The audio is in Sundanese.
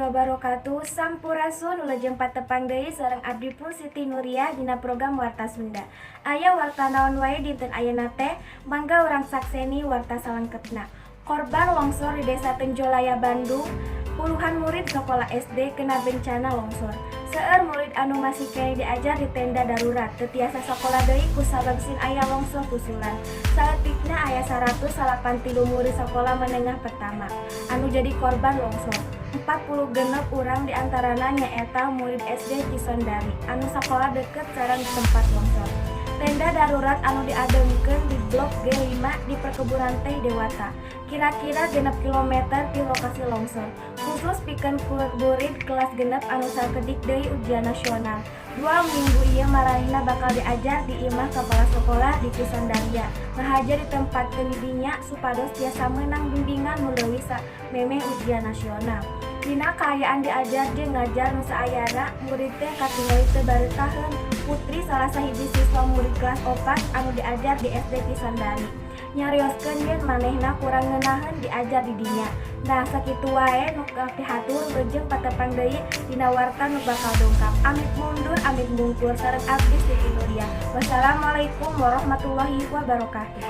wabarakatuh. Sampurasun ulajeng patepang deui sareng abdi pun Siti Nuria dina program Warta Sunda. Aya warta naon wae dinten ayeuna teh, mangga urang sakseni warta salengkepna. Korban longsor di Desa Tenjolaya Bandung, puluhan murid sekolah SD kena bencana longsor. Seueur murid anu masih kene diajar di tenda darurat, teu tiasa sakola deui ku sabab sin aya longsor susulan. Saeutikna aya 183 murid sekolah menengah pertama anu jadi korban longsor. 40 genep urang diantarana nyaeta murid SD Cisondari anu sakola deket sareng tempat longsor. Tenda darurat anu diadengkeun di blok G5 di perkebunan teh Dewata, kira-kira genep kilometer di lokasi longsor. Khusus pikeun murid kelas genep anu sakedik deui ujian nasional. 2 minggu ieu marahina bakal diajar di imah kepala sekolah di Cisondaria. Ngahajar ditempatkeun di dinya supados tiasa meunang bimbingan nu leuwih memeh ujian nasional. Dina kaayaan diajar jeung ngajar nu saayana, murid teh katingali teu baretaheun. Putri salah sahiji siswa murid kelas 4 anu diajar di SD Cisondari nyarioskeun yen manehna kurang ngeunaheun diajar di dinya. Nah sakitu wae nu kapihatur jeung patepang deui dina warta nu bakal dongkap. Amit mundur amit bungkur sareng abdi Siti Nuria. Wassalamualaikum warahmatullahi wabarakatuh.